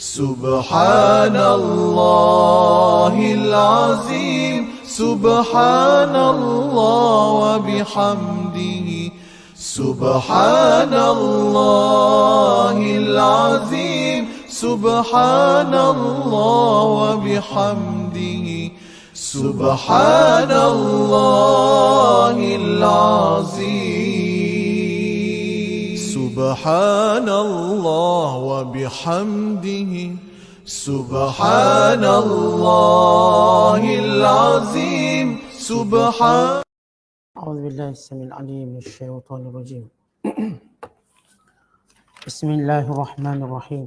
سبحان الله العظيم سبحان الله وبحمده سبحان الله العظيم سبحان الله وبحمده سبحان الله العظيم سبحان الله وبحمده سبحان الله العظيم سبحان أعوذ بالله السميع العليم من الشيطان الرجيم بسم الله الرحمن الرحيم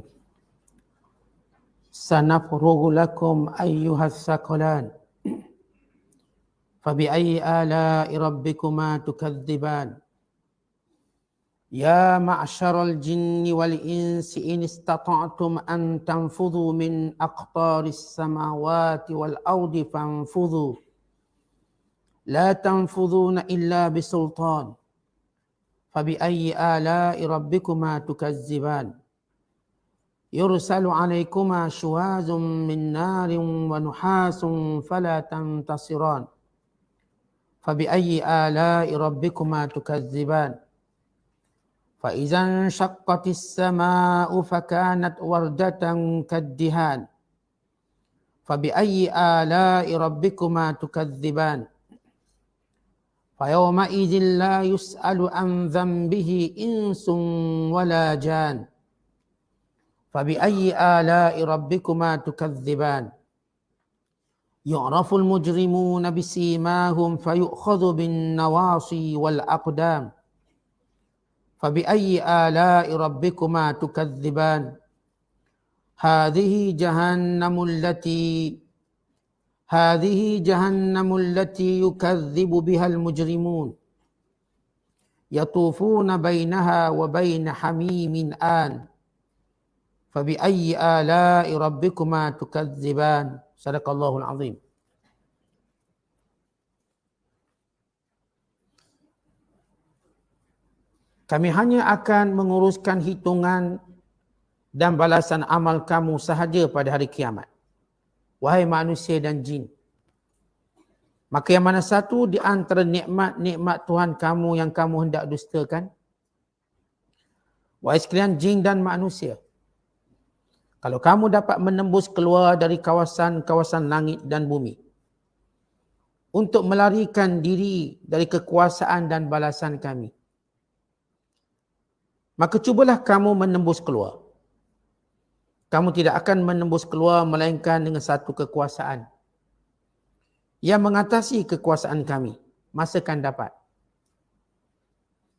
سنفرغ لكم أيها الثقلان فبأي آلاء ربكما تكذبان يا معشر الجن والإنس إن استطعتم أن تنفذوا من أقطار السماوات والأرض فانفذوا لا تنفذون إلا بسلطان فبأي آلاء ربكما تكذبان يرسل عليكما شواظ من نار ونحاس فلا تنتصران فبأي آلاء ربكما تكذبان فإذا انشقت السماء فكانت وردة كالدهان فبأي آلاء ربكما تكذبان فيومئذ لا يسأل عن ذنبه إنس ولا جان فبأي آلاء ربكما تكذبان يعرف المجرمون بسيماهم فيؤخذ بالنواصي والأقدام فبأي آلاء ربكما تكذبان هذه جهنم التي يكذب بها المجرمون يطوفون بينها وبين حميم آن فبأي آلاء ربكما تكذبان صدق الله العظيم. Kami hanya akan menguruskan hitungan dan balasan amal kamu sahaja pada hari kiamat. Wahai manusia dan jin. Maka yang mana satu di antara nikmat-nikmat Tuhan kamu yang kamu hendak dustakan? Wahai sekalian jin dan manusia. Kalau kamu dapat menembus keluar dari kawasan-kawasan langit dan bumi untuk melarikan diri dari kekuasaan dan balasan kami, maka cubalah kamu menembus keluar. Kamu tidak akan menembus keluar melainkan dengan satu kekuasaan yang mengatasi kekuasaan kami. Masa kan dapat.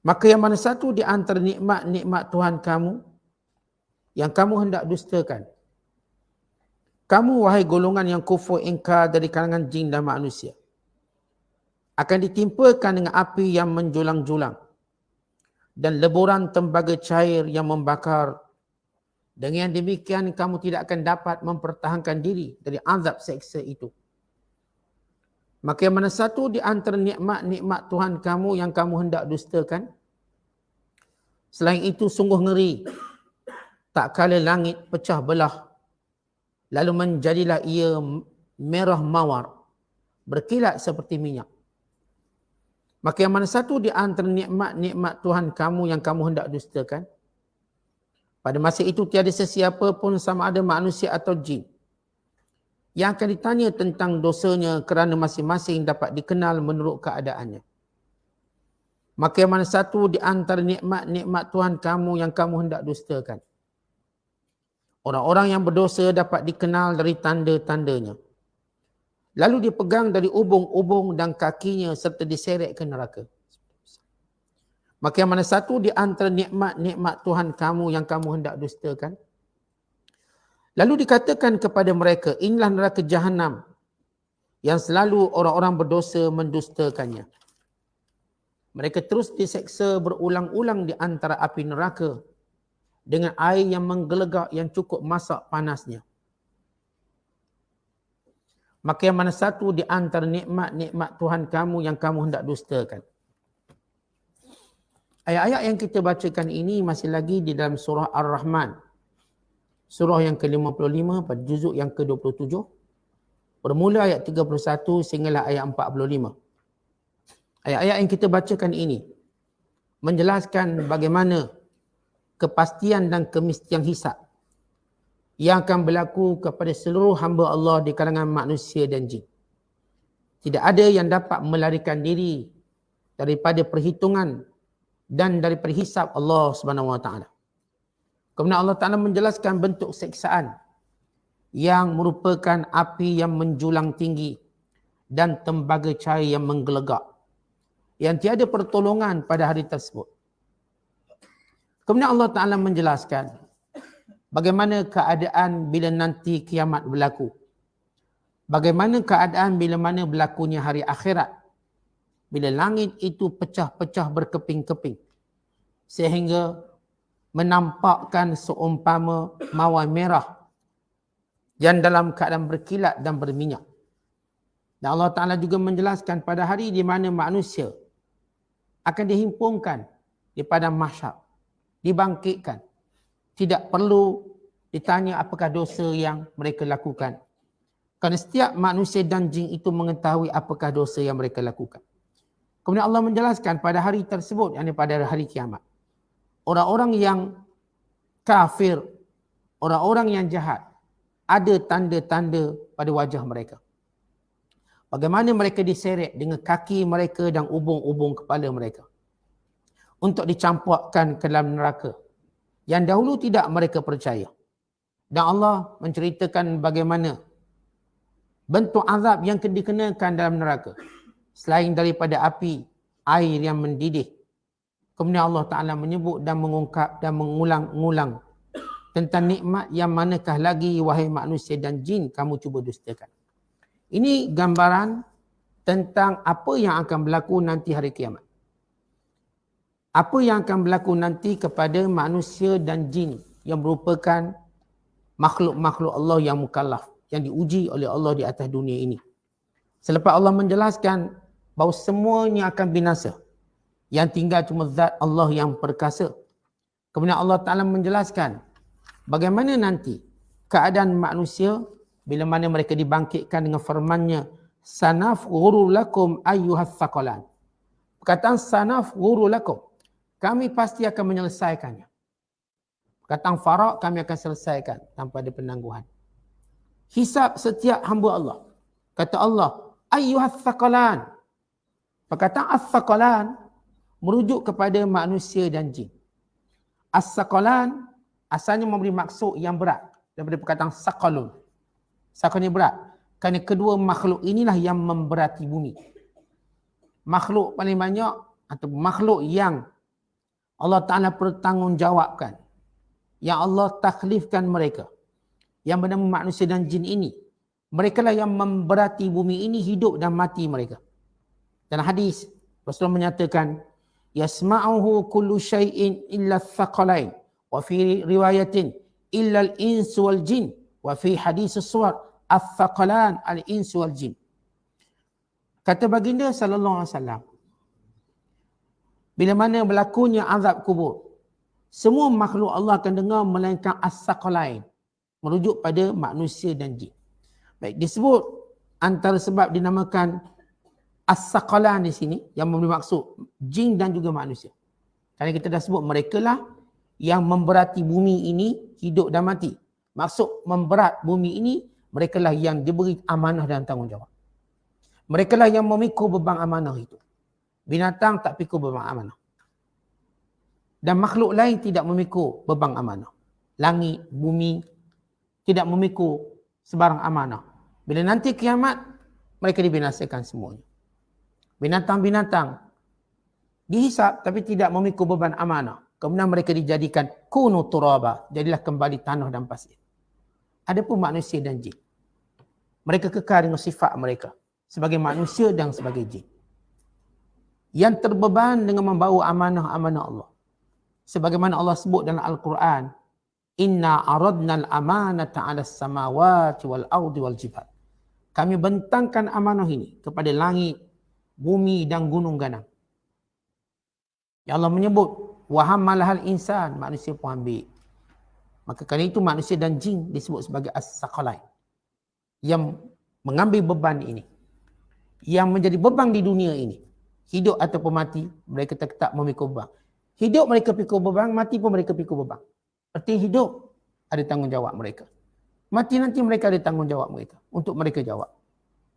Maka yang mana satu di antara nikmat-nikmat Tuhan kamu yang kamu hendak dustakan. Kamu wahai golongan yang kufur ingkar dari kalangan jin dan manusia akan ditimpakan dengan api yang menjulang-julang dan leburan tembaga cair yang membakar. Dengan demikian kamu tidak akan dapat mempertahankan diri dari azab seksa itu. Maka yang mana satu di antara nikmat-nikmat Tuhan kamu yang kamu hendak dustakan? Selain itu sungguh ngeri. Tak kala langit pecah belah, lalu menjadilah ia merah mawar, berkilat seperti minyak. Maka yang mana satu di antara nikmat-nikmat Tuhan kamu yang kamu hendak dustakan? Pada masa itu tiada sesiapa pun sama ada manusia atau jin yang akan ditanya tentang dosanya kerana masing-masing dapat dikenal menurut keadaannya. Maka yang mana satu di antara nikmat-nikmat Tuhan kamu yang kamu hendak dustakan? Orang-orang yang berdosa dapat dikenal dari tanda-tandanya. Lalu dipegang dari ubung-ubung dan kakinya serta diseret ke neraka. Maka yang mana satu di antara nikmat-nikmat Tuhan kamu yang kamu hendak dustakan? Lalu dikatakan kepada mereka, inilah neraka Jahannam yang selalu orang-orang berdosa mendustakannya. Mereka terus diseksa berulang-ulang di antara api neraka dengan air yang menggelegak yang cukup masak panasnya. Maka yang mana satu di antara nikmat-nikmat Tuhan kamu yang kamu hendak dustakan? Ayat-ayat yang kita bacakan ini masih lagi di dalam surah Ar-Rahman. surah yang ke-55 pada juzuk yang ke-27, bermula ayat 31 sehinggalah ayat 45. Ayat-ayat yang kita bacakan ini menjelaskan bagaimana kepastian dan kemestian hisab yang akan berlaku kepada seluruh hamba Allah di kalangan manusia dan jin. Tidak ada yang dapat melarikan diri daripada perhitungan dan daripada hisab Allah Subhanahu Wa Taala. Kemudian Allah Taala menjelaskan bentuk siksaan yang merupakan api yang menjulang tinggi dan tembaga cahaya yang menggelegak, yang tiada pertolongan pada hari tersebut. Kemudian Allah Ta'ala menjelaskan bagaimana keadaan bila nanti kiamat berlaku. Bagaimana keadaan bila mana berlakunya hari akhirat. Bila langit itu pecah-pecah berkeping-keping. Sehingga menampakkan seumpama mawar merah yang dalam keadaan berkilat dan berminyak. Dan Allah Ta'ala juga menjelaskan pada hari di mana manusia akan dihimpunkan di padang mahsyar, dibangkitkan. Tidak perlu ditanya apakah dosa yang mereka lakukan. Kerana setiap manusia dan jin itu mengetahui apakah dosa yang mereka lakukan. Kemudian Allah menjelaskan pada hari tersebut, yakni pada hari kiamat, orang-orang yang kafir, orang-orang yang jahat, ada tanda-tanda pada wajah mereka. Bagaimana mereka diseret dengan kaki mereka dan ubung-ubung kepala mereka untuk dicampakkan ke dalam neraka yang dahulu tidak mereka percaya. Dan Allah menceritakan bagaimana bentuk azab yang dikenakan dalam neraka selain daripada api, air yang mendidih. Kemudian Allah Ta'ala menyebut dan mengungkap dan mengulang-ulang tentang nikmat yang manakah lagi wahai manusia dan jin kamu cuba dustakan. Ini gambaran tentang apa yang akan berlaku nanti hari kiamat. Apa yang akan berlaku nanti kepada manusia dan jin yang merupakan makhluk-makhluk Allah yang mukallaf, yang diuji oleh Allah di atas dunia ini. Selepas Allah menjelaskan bahawa semuanya akan binasa. Yang tinggal cuma zat Allah yang perkasa. Kemudian Allah Ta'ala menjelaskan bagaimana nanti keadaan manusia bila mana mereka dibangkitkan dengan firman-Nya, sanafghuru lakum ayyuhas thaqalan. Perkataan sanafghuru lakum, kami pasti akan menyelesaikannya. Perkataan faraq, kami akan selesaikan tanpa ada penangguhan. Hisab setiap hamba Allah. Kata Allah, ayyuhas thaqalan. Perkataan as-thaqalan merujuk kepada manusia dan jin. As-thaqalan asalnya memberi maksud yang berat daripada perkataan saqalun. Saqalun berat. Kerana kedua makhluk inilah yang memberati bumi. Makhluk paling banyak atau makhluk yang Allah Ta'ala bertanggungjawabkan, yang Allah taklifkan mereka, yang bernama manusia dan jin ini, mereka lah yang memberati bumi ini, hidup dan mati mereka. Dan hadis Rasulullah menyatakan, yasma'uhu kullu syai'in illa thaqalain, wa fi riwayatin illa al-insu wal jin, wa fi hadis as-suwar al-thaqalan al-insu wal jin. Kata baginda sallallahu alaihi wasallam, bila mana berlakunya azab kubur, semua makhluk Allah akan dengar melainkan as-thaqalain, merujuk pada manusia dan jin. Baik, disebut antara sebab dinamakan as-thaqalan di sini yang memberi maksud jin dan juga manusia. Kerana kita dah sebut mereka lah yang memberati bumi ini, hidup dan mati. Maksud memberat bumi ini, mereka lah yang diberi amanah dan tanggungjawab. Mereka lah yang memikul beban amanah itu. Binatang tak pikul beban amanah. Dan makhluk lain tidak memikul beban amanah. Langit, bumi tidak memikul sebarang amanah. Bila nanti kiamat, mereka dibinasakan semuanya. Binatang-binatang dihisap tapi tidak memikul beban amanah. Kemudian mereka dijadikan kunu turaba, jadilah kembali tanah dan pasir. Adapun manusia dan jin, mereka kekal dengan sifat mereka sebagai manusia dan sebagai jin, yang terbeban dengan membawa amanah-amanah Allah. Sebagaimana Allah sebut dalam Al-Quran, inna aradna al-amanata 'ala as-samawati wal ardi wal jibal. Kami bentangkan amanah ini kepada langit, bumi dan gunung ganang. Ya Allah menyebut wa hammalahal insan, manusia pun ambil. Maka kerana itu manusia dan jin disebut sebagai as-saqalain, yang mengambil beban ini, yang menjadi beban di dunia ini. Hidup ataupun mati, mereka tetap memikul beban. Hidup mereka pikul beban, mati pun mereka pikul beban. Artinya hidup ada tanggungjawab mereka. Mati nanti mereka ada tanggungjawab mereka untuk mereka jawab.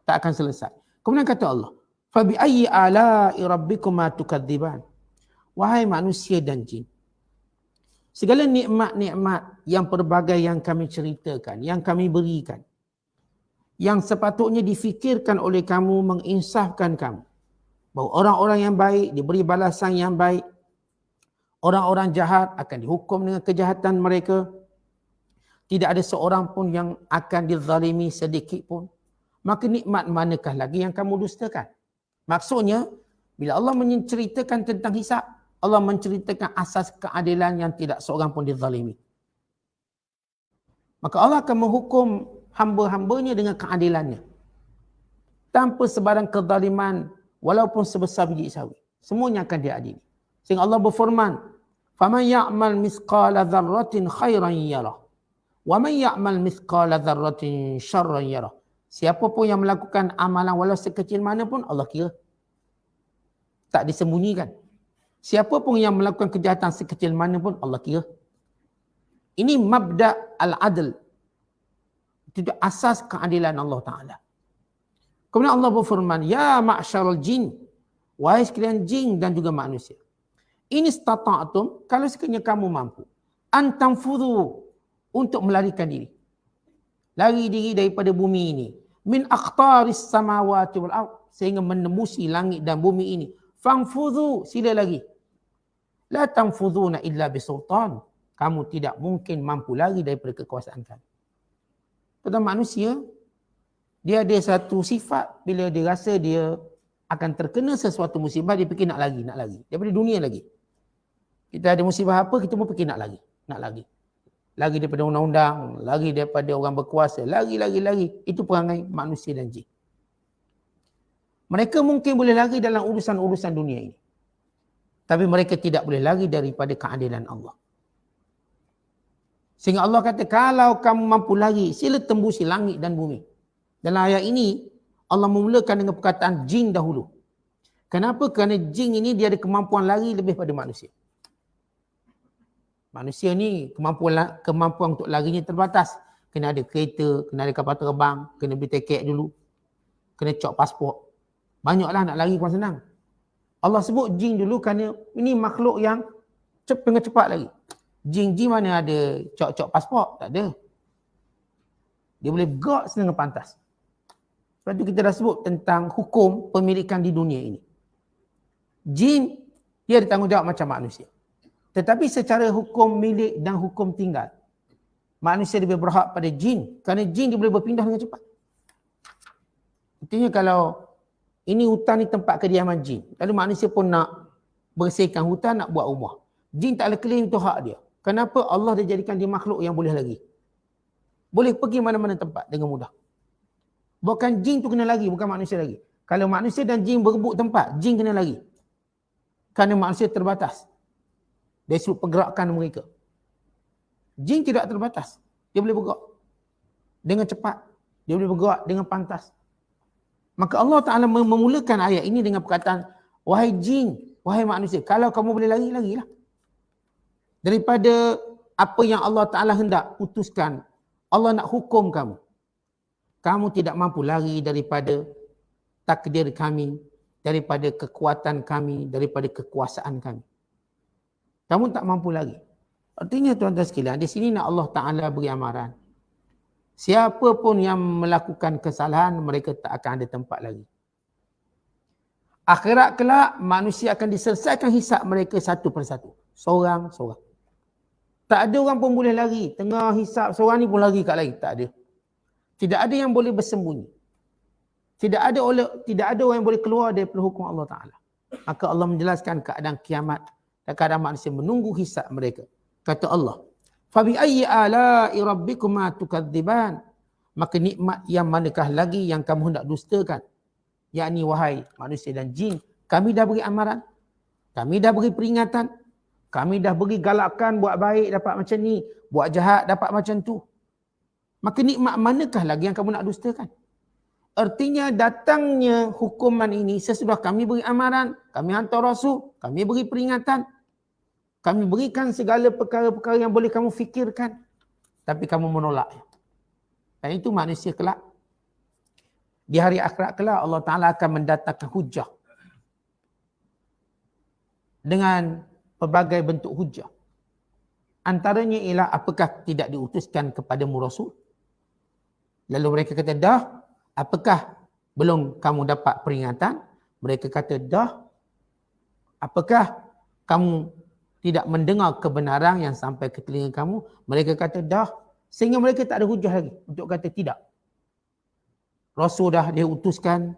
Tak akan selesai. Kemudian kata Allah, "Fa bi ayyi ala'i rabbikuma tukadziban?" Wahai manusia dan jin, segala nikmat-nikmat yang pelbagai yang kami ceritakan, yang kami berikan, yang sepatutnya difikirkan oleh kamu, menginsafkan kamu, bahawa orang-orang yang baik diberi balasan yang baik, orang-orang jahat akan dihukum dengan kejahatan mereka, tidak ada seorang pun yang akan dizalimi sedikit pun. Maka nikmat manakah lagi yang kamu dustakan? Maksudnya, bila Allah menceritakan tentang hisab, Allah menceritakan asas keadilan yang tidak seorang pun dizalimi. Maka Allah akan menghukum hamba-hambanya dengan keadilannya, tanpa sebarang kezaliman walaupun sebesar biji sawi. Semuanya akan diadili. Sehingga Allah berfirman, "Faman ya'mal mithqala dzarratin khairan yarah, wa man ya'mal mithqala dzarratin syarran yarah." Siapa pun yang melakukan amalan walau sekecil mana pun, Allah kira. Tak disembunyikan. Siapa pun yang melakukan kejahatan sekecil mana pun, Allah kira. Ini mabda' al-adl. Itu asas keadilan Allah Ta'ala. Kemudian Allah berfirman, "Ya ma'syarul jin," wahai sekalian jin dan juga manusia, "in istata'tum," kalau sekiranya kamu mampu, "an tanfudhu," untuk melarikan diri. Lari diri daripada bumi ini. "Min aqtaris samawati wal ard," sehingga menembusi langit dan bumi ini. "Fanfudhu," sila lagi. "La tanfudhuna illa bisultan." Kamu tidak mungkin mampu lari daripada kekuasaan kami. Tentang manusia, dia ada satu sifat, bila dia rasa dia akan terkena sesuatu musibah, dia fikir nak lari. Daripada dunia lagi. Kita ada musibah apa, kita pun fikir nak lari. Lari daripada undang-undang, lari daripada orang berkuasa, lari. Itu perangai manusia dan jin. Mereka mungkin boleh lari dalam urusan-urusan dunia ini, tapi mereka tidak boleh lari daripada keadilan Allah. Sehingga Allah kata, kalau kamu mampu lari, sila tembusi langit dan bumi. Dalam ayat ini, Allah memulakan dengan perkataan jin dahulu. Kenapa? Kerana jin ini dia ada kemampuan lari lebih pada manusia. Manusia ni kemampuan untuk larinya terbatas. Kena ada kereta, kena ada kapal terbang, kena beli tiket dulu, kena cop pasport. Banyaklah nak lari pun senang. Allah sebut jin dulu kerana ini makhluk yang dengan cepat lari. Jin mana ada cop pasport? Tak ada. Dia boleh bergerak dengan pantas. Sebab tu kita dah sebut tentang hukum pemilikan di dunia ini. Jin, dia ada tanggungjawab macam manusia. Tetapi secara hukum milik dan hukum tinggal, manusia lebih berhak pada jin. Kerana jin dia boleh berpindah dengan cepat. Artinya kalau ini hutan ni tempat kediaman jin, lalu manusia pun nak bersihkan hutan, nak buat rumah. Jin tak boleh claim itu hak dia. Kenapa? Allah dah jadikan dia makhluk yang boleh lari. Boleh pergi mana-mana tempat dengan mudah. Bukan jin tu kena lari, bukan manusia lagi. Kalau manusia dan jin berebut tempat, jin kena lari. Kerana manusia terbatas dari sudut pergerakan mereka. Jin tidak terbatas. Dia boleh bergerak dengan cepat. Dia boleh bergerak dengan pantas. Maka Allah Ta'ala memulakan ayat ini dengan perkataan, "Wahai jin, wahai manusia, kalau kamu boleh lari, larilah. Daripada apa yang Allah Ta'ala hendak putuskan, Allah nak hukum kamu. Kamu tidak mampu lari daripada takdir kami, daripada kekuatan kami, daripada kekuasaan kami. Kamu tak mampu lagi." Artinya tuan-tuan sekalian, di sini nak Allah Ta'ala beri amaran. Siapa pun yang melakukan kesalahan, mereka tak akan ada tempat lagi. Akhirat kelak, manusia akan diselesaikan hisab mereka satu persatu. Seorang-seorang. Tak ada orang pun boleh lari. Tengah hisab, seorang ni pun lari kat lagi. Tak ada. Tidak ada yang boleh bersembunyi. Tidak ada orang yang boleh keluar daripada hukum Allah Ta'ala. Maka Allah menjelaskan keadaan kiamat dan keadaan manusia menunggu hisab mereka. Kata Allah, "Fabi ayyi ala'i rabbikuma tukadziban?" Maka nikmat yang manakah lagi yang kamu hendak dustakan? Yakni wahai manusia dan jin, kami dah beri amaran, kami dah beri peringatan, kami dah beri galakan buat baik dapat macam ni, buat jahat dapat macam tu. Maka nikmat manakah lagi yang kamu nak dustakan? Artinya datangnya hukuman ini sesudah kami beri amaran, kami hantar rasul, kami beri peringatan, kami berikan segala perkara-perkara yang boleh kamu fikirkan, tapi kamu menolak. Dan itu manusia kelak. Di hari akhirat kelak Allah Ta'ala akan mendatangkan hujah dengan pelbagai bentuk hujah. Antaranya ialah apakah tidak diutuskan kepadamu rasul? Lalu mereka kata dah. Apakah belum kamu dapat peringatan? Mereka kata dah. Apakah kamu tidak mendengar kebenaran yang sampai ke telinga kamu? Mereka kata dah. Sehingga mereka tak ada hujah lagi untuk kata tidak. Rasul dah diutuskan,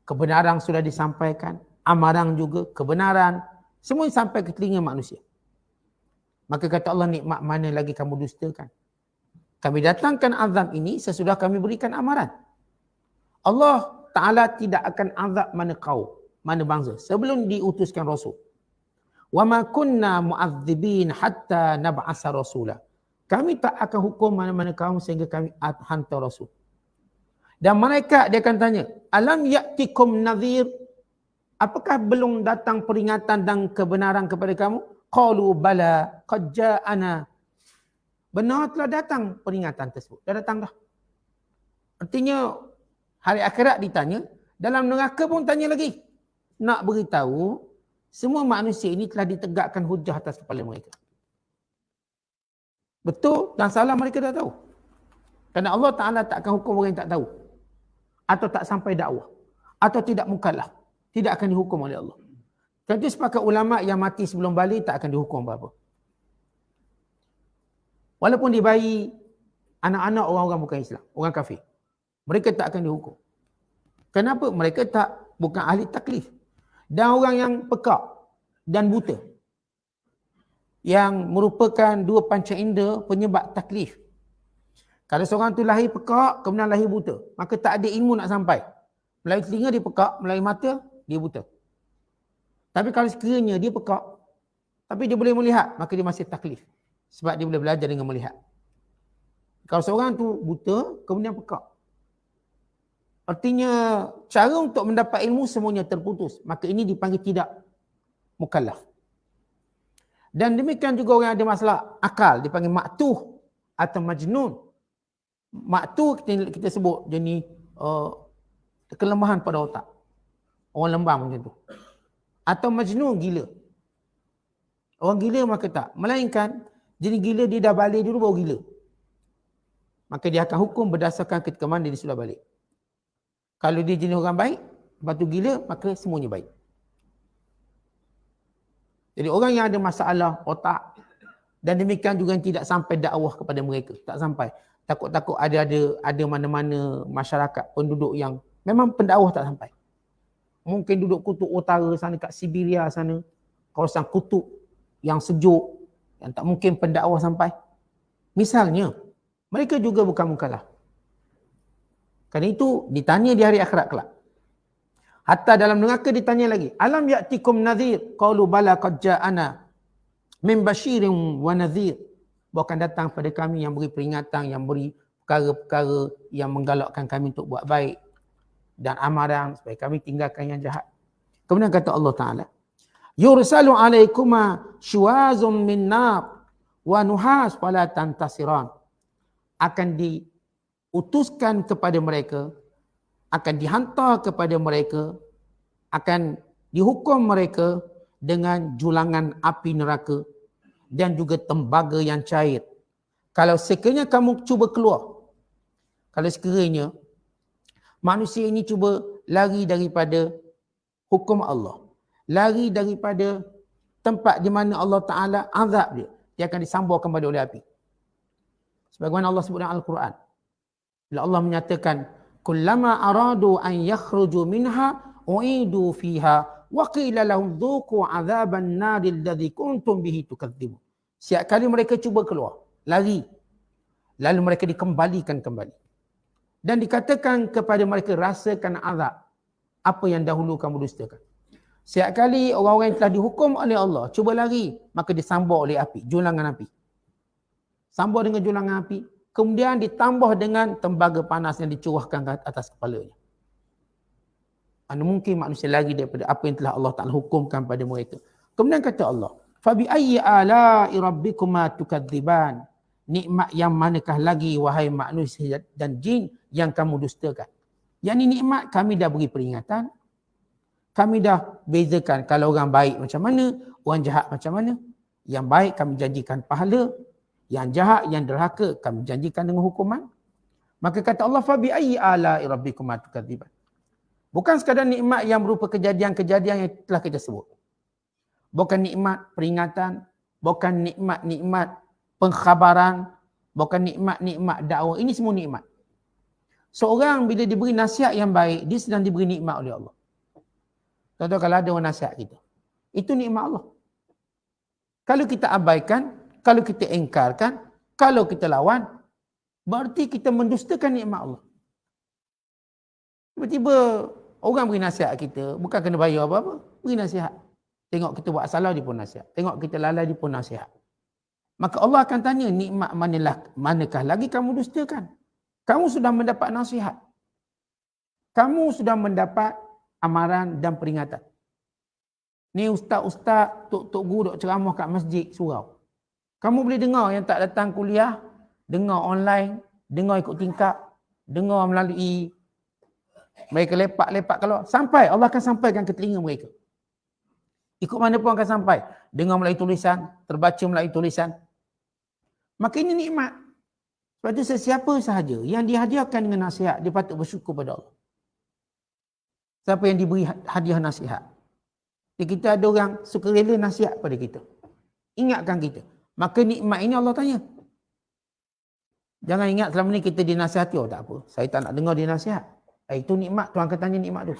kebenaran sudah disampaikan, amaran juga, kebenaran, semua sampai ke telinga manusia. Maka kata Allah, nikmat mana lagi kamu dustakan? Kami datangkan azab ini sesudah kami berikan amaran. Allah Ta'ala tidak akan azab mana kaum, mana bangsa sebelum diutuskan Rasul. Wa ma kunna mu'adzibin hatta nab'asa rasula. Kami tak akan hukum mana-mana kaum sehingga kami hantar Rasul. Dan mereka dia akan tanya, alam ya'tikum nadhir? Apakah belum datang peringatan dan kebenaran kepada kamu? Qalu bala qad ja'ana. Benar telah datang peringatan tersebut. Dah datang dah. Artinya hari akhirat ditanya, dalam neraka pun tanya lagi. Nak beritahu, semua manusia ini telah ditegakkan hujah atas kepala mereka. Betul dan salah mereka dah tahu. Kerana Allah Ta'ala tak akan hukum orang yang tak tahu. Atau tak sampai dakwah. Atau tidak mukallaf. Tidak akan dihukum oleh Allah. Kerana itu sepakat ulama yang mati sebelum balik tak akan dihukum apa-apa. Walaupun dia bayi anak-anak orang-orang bukan Islam, orang kafir. Mereka tak akan dihukum. Kenapa? Mereka bukan ahli taklif. Dan orang yang pekak dan buta. Yang merupakan dua panca indera penyebab taklif. Kalau seorang tu lahir pekak, kemudian lahir buta, maka tak ada ilmu nak sampai. Melalui telinga dia pekak, melalui mata dia buta. Tapi kalau sekiranya dia pekak, tapi dia boleh melihat, maka dia masih taklif. Sebab dia boleh belajar dengan melihat. Kalau seorang tu buta, kemudian pekak, artinya cara untuk mendapat ilmu semuanya terputus. Maka ini dipanggil tidak mukallaf. Dan demikian juga orang yang ada masalah akal, dipanggil maktuh atau majnun. Maktuh kita sebut jenis kelemahan pada otak. Orang lembam macam tu. Atau majnun, gila. Orang gila maka tak. Melainkan jenis gila dia dah balik dulu baru gila. Maka dia akan hukum berdasarkan ketika mana dia sudah balik. Kalau dia jenis orang baik, lepas tu gila, maka semuanya baik. Jadi orang yang ada masalah otak, dan demikian juga yang tidak sampai dakwah kepada mereka. Tak sampai. Takut-takut ada mana-mana masyarakat, penduduk yang memang pendakwah tak sampai. Mungkin duduk kutub utara sana, kat Siberia sana, kawasan kutub yang sejuk, yang tak mungkin pendakwah sampai. Misalnya, mereka juga bukan mukallaf. Kerana itu ditanya di hari akhirat kelak. Hatta dalam neraka ditanya lagi. Alam ya'tikum nadhir? Qalu bala qad ja'ana min basyirin wa nadhir. Bahkan datang pada kami yang beri peringatan, yang beri perkara-perkara yang menggalakkan kami untuk buat baik. Dan amaran supaya kami tinggalkan yang jahat. Kemudian kata Allah Ta'ala, yursalu alaikuma syuazum min nar wa nuhas fala tantasiran. Akan diutuskan kepada mereka, akan dihantar kepada mereka, akan dihukum mereka dengan julangan api neraka dan juga tembaga yang cair. Kalau sekiranya kamu cuba keluar, kalau sekiranya manusia ini cuba lari daripada hukum Allah, lari daripada tempat di mana Allah Ta'ala azab dia akan disamburkan pada oleh api. Sebagaimana Allah sebut dalam Al-Quran. Bila Allah menyatakan, kullama aradu an yakhruju minha u'idu fiha wa qila lahum dhuqu 'adzaban nari alladhi kuntum bihi tukadzibun. Setiap kali mereka cuba keluar, lari, lalu mereka dikembalikan kembali. Dan dikatakan kepada mereka, rasakan azab apa yang dahulu kamu dustakan. Setiap kali orang-orang yang telah dihukum oleh Allah cuba lari, maka disambur oleh api, julangan api. sambung dengan julangan api, kemudian ditambah dengan tembaga panas yang dicurahkan ke atas kepalanya. Mana mungkin manusia lagi daripada apa yang telah Allah Ta'ala hukumkan pada mereka. Kemudian kata Allah, Fabi ayyi ala'i rabbikuma tukadziban. Nikmat yang manakah lagi wahai manusia dan jin yang kamu dustakan. Yang ni nikmat kami dah beri peringatan. Kami dah bezakan kalau orang baik macam mana, orang jahat macam mana. Yang baik kami janjikan pahala, yang jahat, yang derhaka kami janjikan dengan hukuman. Maka kata Allah, Fabi ayyi ala'i rabbikuma tukadziban. Bukan sekadar nikmat yang berupa kejadian-kejadian yang telah kita sebut. Bukan nikmat peringatan, bukan nikmat-nikmat pengkhabaran, bukan nikmat-nikmat dakwah. Ini semua nikmat. Seorang bila diberi nasihat yang baik, dia sedang diberi nikmat oleh Allah. Contoh kalau ada orang nasihat kita, itu nikmat Allah. Kalau kita abaikan, kalau kita engkarkan, kalau kita lawan, berarti kita mendustakan nikmat Allah. Tiba-tiba orang beri nasihat kita, bukan kena bayar apa-apa, beri nasihat. Tengok kita buat salah, dia pun nasihat. Tengok kita lalai, dia pun nasihat. Maka Allah akan tanya, nikmat manakah lagi kamu dustakan? Kamu sudah mendapat nasihat. Kamu sudah mendapat amaran dan peringatan. Ni ustaz-ustaz, tok-tok guru duk ceramah kat masjid surau. Kamu boleh dengar yang tak datang kuliah, dengar online, dengar ikut tingkap, dengar melalui mereka lepak-lepak keluar. Sampai, Allah akan sampaikan ke telinga mereka. Ikut mana pun akan sampai. Dengar melalui tulisan, terbaca melalui tulisan. Maka ini nikmat. Sebab itu sesiapa sahaja yang dihadiahkan dengan nasihat, dia patut bersyukur pada Allah. Siapa yang diberi hadiah nasihat. Kita ada orang suka rela nasihat pada kita. Ingatkan kita. Maka nikmat ini Allah tanya. Jangan ingat selama ni kita dinasihati. Oh tak apa, saya tak nak dengar dia nasihat. Itu nikmat, Tuhan akan tanya nikmat tu.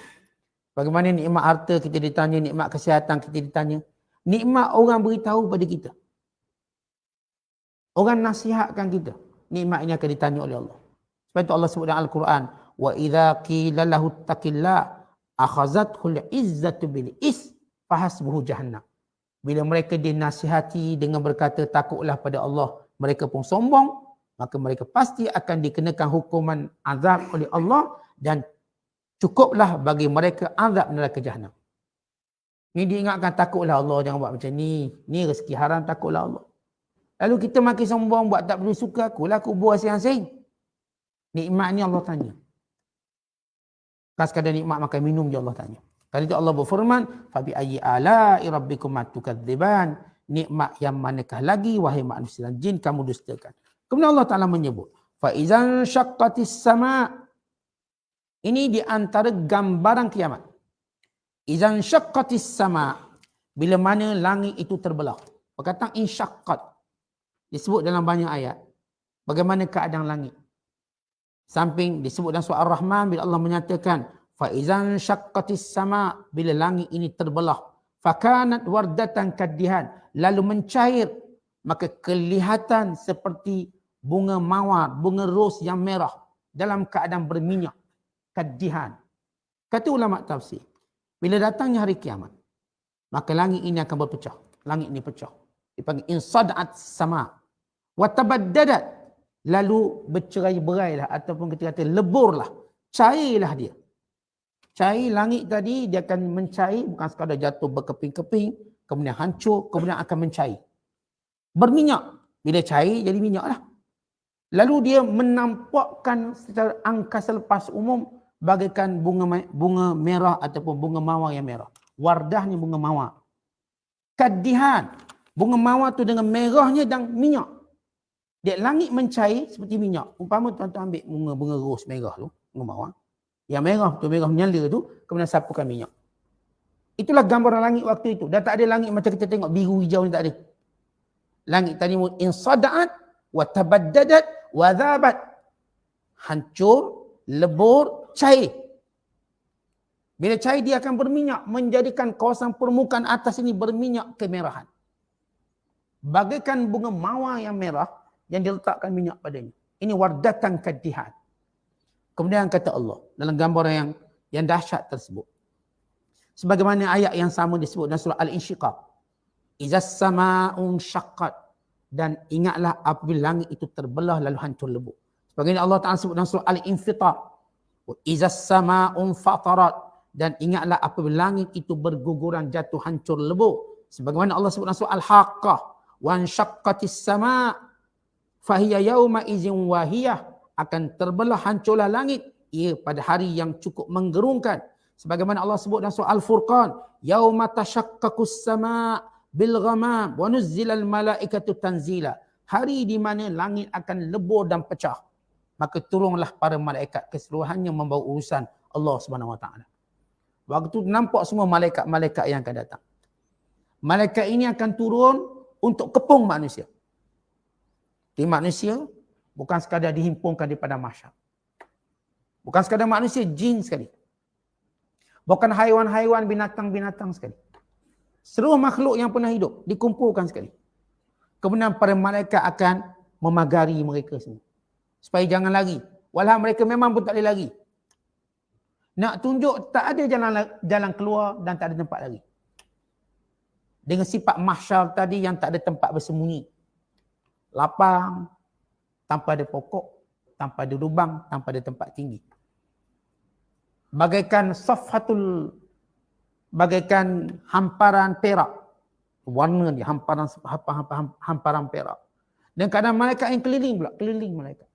Bagaimana nikmat harta kita ditanya, nikmat kesihatan kita ditanya. Nikmat orang beritahu pada kita. Orang nasihatkan kita. Nikmat ini akan ditanya oleh Allah. Sebab itu Allah sebut dalam Al-Quran, wa idza qila lahu taqillah akhazathul izzatu bil is fahasbuhu jahannam. Bila mereka dinasihati dengan berkata takutlah pada Allah, mereka pun sombong, maka mereka pasti akan dikenakan hukuman azab oleh Allah dan cukuplah bagi mereka azab neraka jahanam. Ini diingatkan, takutlah Allah, jangan buat macam ni. Ni rezeki haram, takutlah Allah. Lalu kita makin sombong, buat tak perlu suka, akulah kubur asing-asing. Nikmat ni Allah tanya. Bukan sekadar nikmat makan minum je Allah tanya. Kali itu Allah berfirman, Fabi ayyi ala'i rabbikuma tukadziban. Nikmat yang manakah lagi wahai manusia dan jin kamu dustakan. Kemudian Allah Ta'ala menyebut, fa idzan syaqqatis sama'. Ini di antara gambaran kiamat. Idzan syaqqatis sama'. Bila mana langit itu terbelah. Perkataan insyaqqat disebut dalam banyak ayat. Bagaimana keadaan langit. Samping disebut dalam surah Ar-Rahman bila Allah menyatakan fa idzan syaqqatis sama', bila langit ini terbelah, fakanat wardatan kaddihan, lalu mencair, maka kelihatan seperti bunga mawar, bunga ros yang merah dalam keadaan berminyak, kaddihan. Kata ulama tafsir, bila datangnya hari kiamat, maka langit ini akan berpecah. Langit ini pecah. Dipanggil insada'at sama' wa tabaddadat, lalu bercerai-berailah ataupun kita kata leburlah, cairlah dia. Cair langit tadi dia akan mencair, bukan sekadar jatuh berkeping-keping, kemudian hancur, kemudian akan mencair. Berminyak. Bila cair jadi minyak lah. Lalu dia menampakkan secara angkasa lepas umum bagaikan bunga merah ataupun bunga mawar yang merah. Wardahnya bunga mawar. Kaddihan. Bunga mawar tu dengan merahnya dan minyak. Dia langit mencair seperti minyak. Umpama tuan-tuan ambil bunga-bunga ros merah tu, bunga mawar. Yang merah tu, merah menyala tu, kemudian sapukan minyak. Itulah gambaran langit waktu itu. Dah tak ada langit macam kita tengok biru hijau ni, tak ada. Langit tadi insada'at wa tabaddadat wa dhabat. Hancur, lebur, cair. Bila cair dia akan berminyak, menjadikan kawasan permukaan atas ini berminyak kemerahan. Bagaikan bunga mawar yang merah yang diletakkan minyak padanya. Ini wardatan kaddihan. Kemudian kata Allah dalam gambaran yang dahsyat tersebut. Sebagaimana ayat yang sama disebut dalam surah Al-Insyiqaq. Izas sama'un syaqqat Dan ingatlah apabila langit itu terbelah lalu hancur lebur. Sebagaimana Allah Ta'ala sebut dalam surah Al-Infitar. Wa izas sama'un fatarat. Dan ingatlah apabila langit itu berguguran jatuh hancur lebur. Sebagaimana Allah sebut dalam surah Al-Haqqah. Wa ansyaqqatis sama' fahiya yawma izin wahiyah. Akan terbelah hancurlah langit. Ia pada hari yang cukup menggerungkan. Sebagaimana Allah sebut dalam surah Al-Furqan. Yawma tashaqqaqus sama' bil ghamam wa nuzzilal malaikatu tanzila. Hari di mana langit akan lebur dan pecah. Maka turunlah para malaikat keseluruhannya membawa urusan Allah Subhanahu Wa Taala. Waktu itu nampak semua malaikat-malaikat yang akan datang. Malaikat ini akan turun untuk kepung manusia. Di manusia bukan sekadar dihimpunkan di padang mahsyar. Bukan sekadar manusia, jin sekali. Bukan haiwan-haiwan, binatang-binatang sekali. Seluruh makhluk yang pernah hidup dikumpulkan sekali. Kemudian para malaikat akan memagari mereka semua. Supaya jangan lari. Walau mereka memang pun tak boleh lari. Nak tunjuk tak ada jalan keluar dan tak ada tempat lari. Dengan sifat mahsyar tadi yang tak ada tempat bersembunyi. Lapang, tanpa ada pokok, tanpa ada lubang, tanpa ada tempat tinggi. Bagaikan hamparan perak. Warna dia hamparan perak. Dan keadaan malaikat yang keliling malaikat.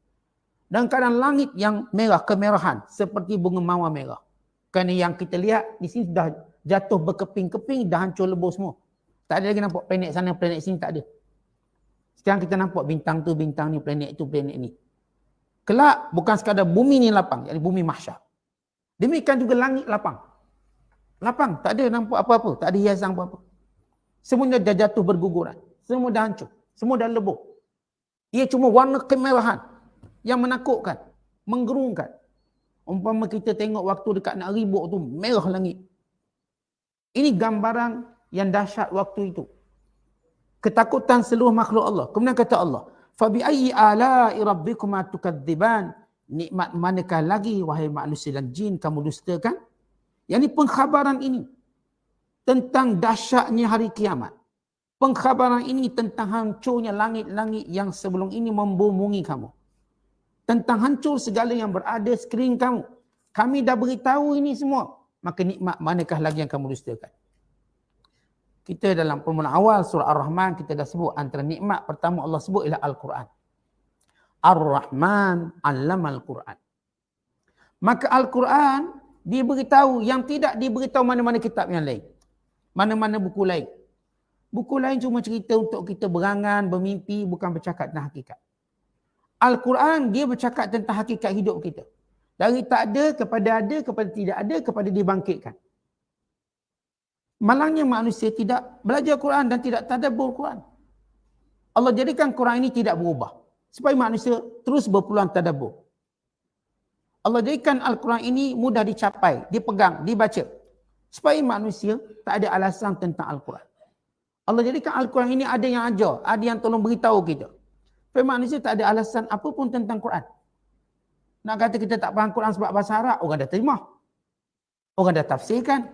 Dan keadaan langit yang merah, kemerahan seperti bunga mawar merah. Kerana yang kita lihat di sini sudah jatuh berkeping-keping, dah hancur lebur semua. Tak ada lagi nampak planet sana, planet sini, tak ada. Sekarang kita nampak bintang tu, bintang ni, planet tu, planet ni. Kelak bukan sekadar bumi ni lapang, iaitu bumi mahsyar. Demikian juga langit lapang. Lapang, tak ada nampak apa-apa, tak ada hiasan apa-apa. Semuanya dah jatuh berguguran. Semua dah hancur, semua dah lebur. Ia cuma warna kemerahan yang menakutkan, menggerungkan. Umpama kita tengok waktu dekat nak ribut tu, merah langit. Ini gambaran yang dahsyat waktu itu. Ketakutan seluruh makhluk Allah. Kemudian kata Allah, "Fabi ayyi ala'i rabbikuma tukadziban?" Nikmat manakah lagi wahai manusia dan jin kamu dustakan? Yang ini pengkhabaran ini tentang dahsyatnya hari kiamat. Pengkhabaran ini tentang hancurnya langit-langit yang sebelum ini membumbungi kamu. Tentang hancur segala yang berada sekeliling kamu. Kami dah beritahu ini semua. Maka nikmat manakah lagi yang kamu dustakan? Kita dalam permulaan awal surah Ar-Rahman kita dah sebut antara nikmat pertama Allah sebut ialah Al-Quran. Ar-Rahman 'allamal Quran. Maka Al-Quran dia beritahu yang tidak diberitahu mana-mana kitab yang lain. Mana-mana buku lain. Buku lain cuma cerita untuk kita berangan, bermimpi, bukan bercakap tentang hakikat. Al-Quran dia bercakap tentang hakikat hidup kita. Dari tak ada, kepada tidak ada, kepada dibangkitkan. Malangnya manusia tidak belajar Quran dan tidak tadabbur Quran. Allah jadikan Quran ini tidak berubah. Supaya manusia terus berpeluang tadabbur. Allah jadikan Al-Quran ini mudah dicapai, dipegang, dibaca. Supaya manusia tak ada alasan tentang Al-Quran. Allah jadikan Al-Quran ini ada yang ajar, ada yang tolong beritahu kita. Supaya manusia tak ada alasan apapun tentang Quran. Nak kata kita tak faham Quran sebab bahasa Arab, orang dah terima. Orang dah tafsirkan.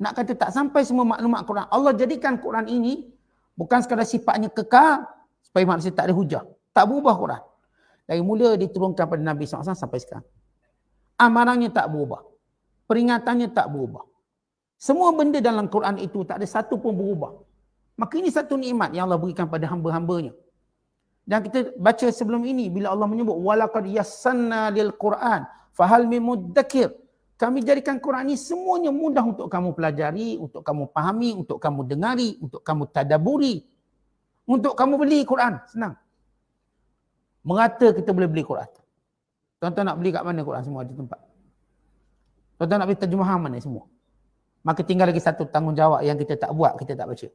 Nak kata tak sampai semua maklumat Quran. Allah jadikan Quran ini bukan sekadar sifatnya kekal, supaya manusia tak ada hujah. Tak berubah Quran. Dari mula diturunkan pada Nabi SAW sampai sekarang. Amarannya tak berubah. Peringatannya tak berubah. Semua benda dalam Quran itu tak ada satu pun berubah. Maka ini satu nikmat yang Allah berikan pada hamba-hambanya. Dan kita baca sebelum ini bila Allah menyebut walaqad yassanna lil Quran fahal min muddakir. Kami jadikan Quran ini semuanya mudah untuk kamu pelajari, untuk kamu fahami, untuk kamu dengari, untuk kamu tadabburi. Untuk kamu beli Quran, senang. Merata kita boleh beli Quran. Tuan-tuan nak beli kat mana Quran? Semua ada tempat. Tuan-tuan nak beli terjemahan mana semua? Maka tinggal lagi satu tanggungjawab yang kita tak buat, kita tak baca.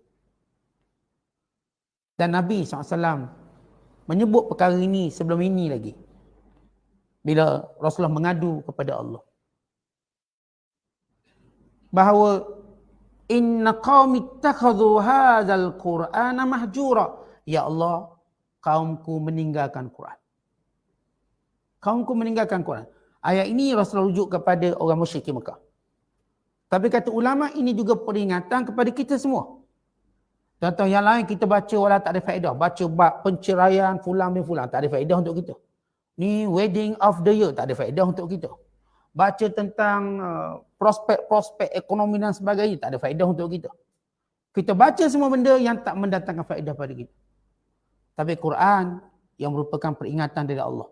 Dan Nabi SAW menyebut perkara ini sebelum ini lagi. Bila Rasulullah mengadu kepada Allah. Bahawa inna qaumi ittakhadhu hadzal Qur'ana mahjura. Ya Allah, kaumku meninggalkan Quran. Kaumku meninggalkan Quran. Ayat ini Rasulullah rujuk kepada orang musyrik Mekah. Tapi kata ulama ini juga peringatan kepada kita semua. Contoh yang lain kita baca walau tak ada faedah. Baca bab penceraian fulan bin fulan, tak ada faedah untuk kita. Ni wedding of the year, tak ada faedah untuk kita. Baca tentang prospek-prospek ekonomi dan sebagainya, tak ada faedah untuk kita. Kita baca semua benda yang tak mendatangkan faedah pada kita. Tapi Quran yang merupakan peringatan dari Allah.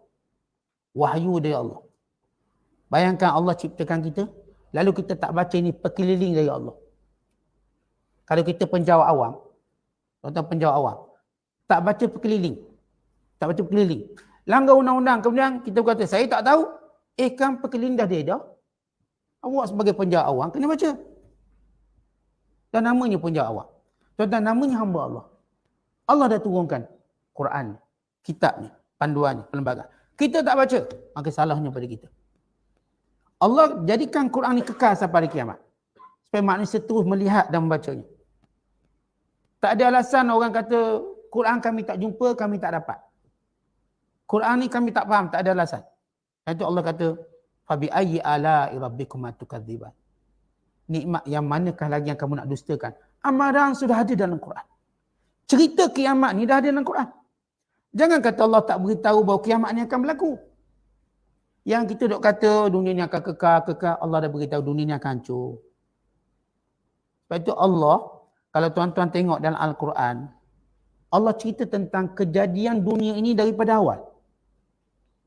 Wahyu dari Allah. Bayangkan Allah ciptakan kita, lalu kita tak baca ini perkeliling dari Allah. Kalau kita penjawat awam, contoh penjawat awam, tak baca perkeliling. Tak baca perkeliling. Langgar undang-undang, kemudian kita berkata, saya tak tahu. Kan perkeliling dah dia dah. Awak sebagai penjawat awam, kena baca. Dan namanya penjawat awam. Contoh namanya hamba Allah. Allah dah turunkan Quran, kitabnya, panduannya, perlembagaan. Kita tak baca, maka salahnya pada kita. Allah jadikan Quran ni kekal sampai hari kiamat. Supaya manusia terus melihat dan membacanya. Tak ada alasan orang kata, Quran kami tak jumpa, kami tak dapat. Quran ni kami tak faham, tak ada alasan. Itu Allah kata, Fabi ayyi ala'i rabbikum tukadziban. Nikmat yang manakah lagi yang kamu nak dustakan? Amaran sudah ada dalam Quran. Cerita kiamat ni dah ada dalam Quran. Jangan kata Allah tak beritahu bahawa kiamat ni akan berlaku. Yang kita duk kata dunia ni akan kekal, Allah dah beritahu dunia ni akan hancur. Sebab itu Allah, kalau tuan-tuan tengok dalam Al-Quran, Allah cerita tentang kejadian dunia ini daripada awal.